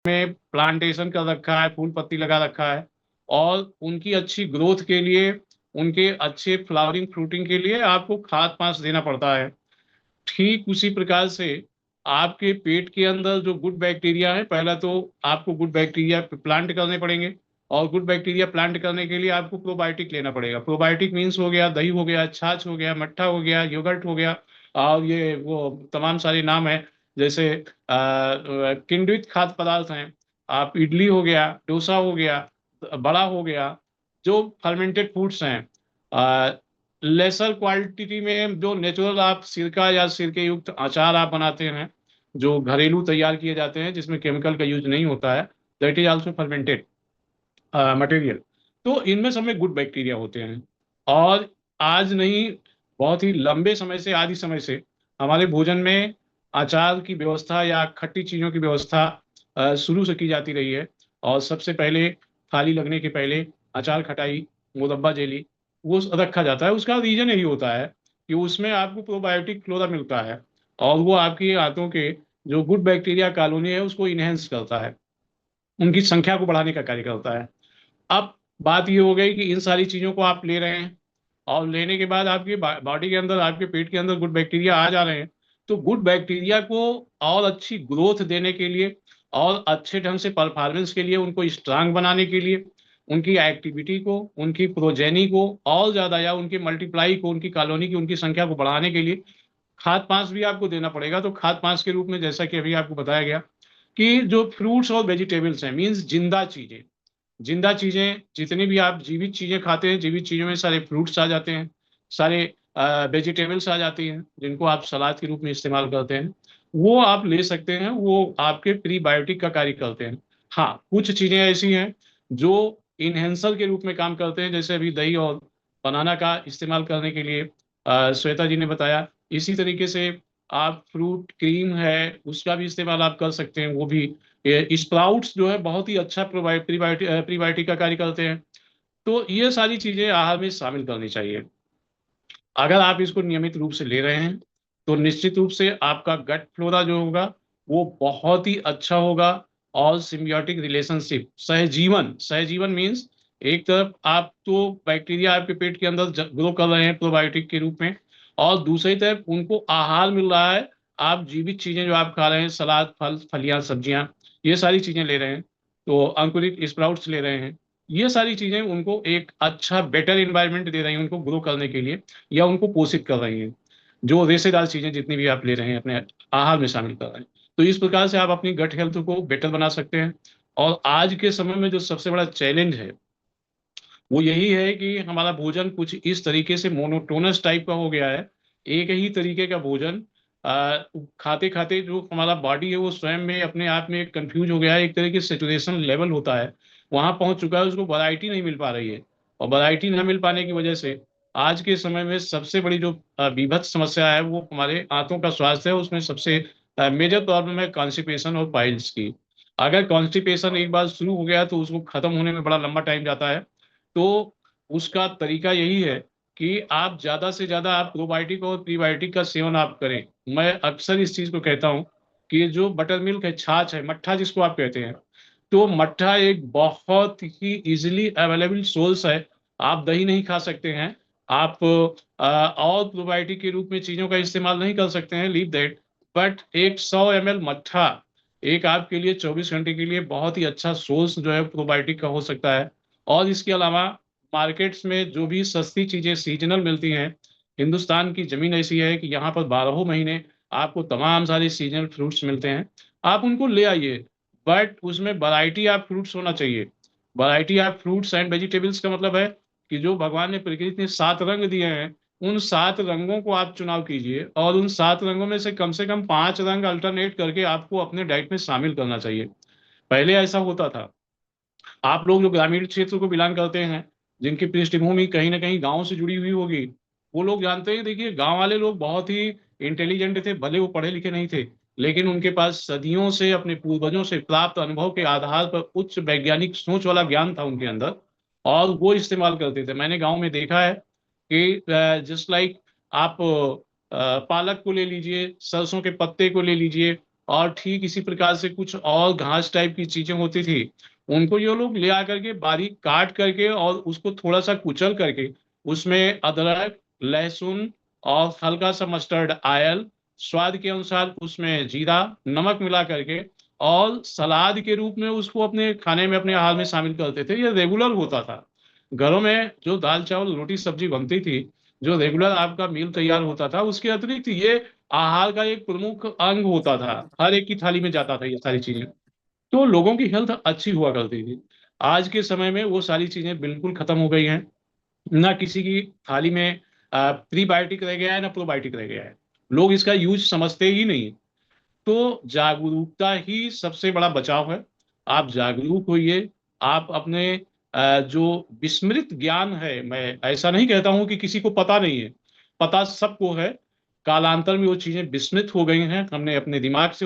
में प्लांटेशन कर रखा है, फूल पत्ती लगा रखा है, और उनकी अच्छी ग्रोथ के लिए, उनके अच्छे फ्लावरिंग फ्रूटिंग के लिए आपको खाद पांच देना पड़ता है। ठीक उसी प्रकार से आपके पेट के अंदर जो गुड बैक्टीरिया है, पहला तो आपको गुड बैक्टीरिया प्लांट करने पड़ेंगे, और गुड बैक्टीरिया प्लांट करने के लिए आपको प्रोबायोटिक लेना पड़ेगा। प्रोबायोटिक मीन्स हो गया दही, हो गया छाछ, हो गया मट्ठा, हो गया योगर्ट, हो गया, और ये वो तमाम सारे नाम है, जैसे किण्वित खाद्य पदार्थ हैं। आप इडली हो गया, डोसा हो गया, बड़ा हो गया, जो फर्मेंटेड फूड्स हैं। लेसर क्वांटिटी में जो नेचुरल आप सिरका या सिरके युक्त अचार आप बनाते हैं, जो घरेलू तैयार किए जाते हैं जिसमें केमिकल का यूज नहीं होता है, that is also fermented material. तो इनमें सब में गुड बैक्टीरिया होते हैं। और आज नहीं, बहुत ही लंबे समय से, आदि समय से हमारे भोजन में अचार की व्यवस्था या खट्टी चीज़ों की व्यवस्था शुरू से की जाती रही है। और सबसे पहले थाली लगने के पहले अचार, खटाई, मुरब्बा, जेली वो रखा जाता है। उसका रीजन यही होता है कि उसमें आपको प्रोबायोटिक फ्लोरा मिलता है, और वो आपकी आंतों के जो गुड बैक्टीरिया कॉलोनी है उसको इनहेंस करता है, उनकी संख्या को बढ़ाने का कार्य करता है। अब बात ये हो गई कि इन सारी चीज़ों को आप ले रहे हैं, और लेने के बाद आपकी बॉडी के अंदर, आपके पेट के अंदर गुड बैक्टीरिया आ जा रहे हैं। तो गुड बैक्टीरिया को और अच्छी ग्रोथ देने के लिए, और अच्छे ढंग से परफॉर्मेंस के लिए, उनको स्ट्रांग बनाने के लिए, उनकी एक्टिविटी को, उनकी प्रोजेनी को और ज़्यादा, या उनकी मल्टीप्लाई को, उनकी कॉलोनी की, उनकी संख्या को बढ़ाने के लिए खाद पांच भी आपको देना पड़ेगा। तो खाद पांच के रूप में, जैसा कि अभी आपको बताया गया, कि जो फ्रूट्स और वेजिटेबल्स हैं, मीन्स जिंदा चीज़ें, जिंदा चीजें, जितनी भी आप जीवित चीजें खाते हैं, जीवित चीजों में सारे फ्रूट्स आ जाते हैं, सारे वेजिटेबल्स आ जाती हैं, जिनको आप सलाद के रूप में इस्तेमाल करते हैं, वो आप ले सकते हैं। वो आपके प्रीबायोटिक का कार्य करते हैं। हाँ, कुछ चीजें ऐसी हैं जो इनहेंसर के रूप में काम करते हैं, जैसे अभी दही और बनाना का इस्तेमाल करने के लिए श्वेता जी ने बताया। इसी तरीके से आप फ्रूट क्रीम है, उसका भी इस्तेमाल आप कर सकते हैं। वो भी स्प्राउट्स जो है बहुत ही अच्छा प्रीबायोटिक का कार्य करते हैं। तो ये सारी चीजें आहार में शामिल करनी चाहिए। अगर आप इसको नियमित रूप से ले रहे हैं, तो निश्चित रूप से आपका गट फ्लोरा जो होगा वो बहुत ही अच्छा होगा। और सिम्बियोटिक रिलेशनशिप, सहजीवन, सहजीवन मीन्स एक तरफ आप तो बैक्टीरिया आपके पेट के अंदर ग्रो कर रहे हैं प्रोबायोटिक के रूप में, और दूसरी तरफ उनको आहार मिल रहा है। आप जीवित चीजें जो आप खा रहे हैं, सलाद, फल, फलियां, सब्जियां, ये सारी चीजें ले रहे हैं, तो अंकुरित स्प्राउट्स ले रहे हैं। ये सारी चीजें उनको एक अच्छा बेटर इन्वायरमेंट दे रही हैं उनको ग्रो करने के लिए, या उनको पोषित कर रही हैं। जो रेशेदार चीजें जितनी भी आप ले रहे हैं अपने आहार में शामिल कर रहे हैं, तो इस प्रकार से आप अपनी गट हेल्थ को बेटर बना सकते हैं। और आज के समय में जो सबसे बड़ा चैलेंज है वो यही है कि हमारा भोजन कुछ इस तरीके से मोनोटोनस टाइप का हो गया है। एक ही तरीके का भोजन खाते खाते जो हमारा बॉडी है वो स्वयं में अपने आप में कंफ्यूज हो गया है। एक तरह की सेचुरेशन लेवल होता है, वहां पहुंच चुका है, उसको वैरायटी नहीं मिल पा रही है। और वैरायटी ना मिल पाने की वजह से आज के समय में सबसे बड़ी जो बीभत्स समस्या है वो हमारे आंतों का स्वास्थ्य है। उसमें सबसे मेजर प्रॉब्लम है कॉन्स्टिपेशन और पाइल्स की। अगर कॉन्स्टिपेशन एक बार शुरू हो गया तो उसको खत्म होने में बड़ा लंबा टाइम जाता है। तो उसका तरीका यही है कि आप ज्यादा से ज्यादा आप प्रोबायोटिक और प्रीबायोटिक का सेवन आप करें। मैं अक्सर इस चीज को कहता हूँ कि जो बटर मिल्क है, छाछ है, मट्ठा जिसको आप कहते हैं, तो मट्ठा एक बहुत ही इजीली अवेलेबल सोर्स है। आप दही नहीं खा सकते हैं, आप और प्रोबायोटिक के रूप में चीजों का इस्तेमाल नहीं कर सकते हैं, लीव दैट। बट एक 100 ml मट्ठा एक आपके लिए 24 घंटे के लिए बहुत ही अच्छा सोर्स जो है प्रोबायोटिक का हो सकता है। और इसके अलावा मार्केट्स में जो भी सस्ती चीजें सीजनल मिलती हैं, हिंदुस्तान की जमीन ऐसी है कि यहाँ पर 12 महीने आपको तमाम सारे सीजनल फ्रूट्स मिलते हैं। आप उनको ले आइए, बट उसमें वैरायटी आप फ्रूट्स होना चाहिए। वैरायटी आप फ्रूट्स एंड वेजिटेबल्स का मतलब है कि जो भगवान ने प्रकृति ने 7 रंग दिए हैं, उन 7 रंगों को आप चुनाव कीजिए, और उन 7 रंगों में से कम 5 रंग अल्टरनेट करके आपको अपने डाइट में शामिल करना चाहिए। पहले ऐसा होता था। आप लोग जो ग्रामीण क्षेत्र को बिलोंग करते हैं, जिनकी पृष्ठभूमि कहीं ना कहीं गांव से जुड़ी हुई होगी, वो लोग जानते हैं। देखिए, गांव वाले लोग बहुत ही इंटेलिजेंट थे, भले वो पढ़े लिखे नहीं थे, लेकिन उनके पास सदियों से अपने पूर्वजों से प्राप्त अनुभव के आधार पर उच्च वैज्ञानिक सोच वाला ज्ञान था उनके अंदर, और वो इस्तेमाल करते थे। मैंने गांव में देखा है कि जस्ट लाइक आप पालक को ले लीजिए, सरसों के पत्ते को ले लीजिए, और ठीक इसी प्रकार से कुछ और घास टाइप की चीजें होती थी, उनको ये लोग ले आकर के बारीक काट करके और उसको थोड़ा सा कुचल करके उसमें अदरक, लहसुन और हल्का सा मस्टर्ड ऑयल, स्वाद के अनुसार उसमें जीरा, नमक मिला करके और सलाद के रूप में उसको अपने खाने में, अपने आहार में शामिल करते थे। ये रेगुलर होता था। घरों में जो दाल चावल रोटी सब्जी बनती थी, जो रेगुलर आपका मील तैयार होता था, उसके अतिरिक्त ये आहार का एक प्रमुख अंग होता था। हर एक की थाली में जाता था ये सारी चीजें। तो लोगों की हेल्थ अच्छी हुआ करती थी। आज के समय में वो सारी चीजें बिल्कुल खत्म हो गई हैं। ना किसी की थाली में प्रीबायोटिक रह गया है, ना प्रोबायोटिक रह गया है। लोग इसका यूज समझते ही नहीं। तो जागरूकता ही सबसे बड़ा बचाव है। आप जागरूक होइए। आप अपने जो विस्मृत ज्ञान है, मैं ऐसा नहीं कहता हूं कि किसी को पता नहीं है, पता सबको है। कालांतर में वो चीजें विस्मृत हो गई हैं, हमने अपने दिमाग से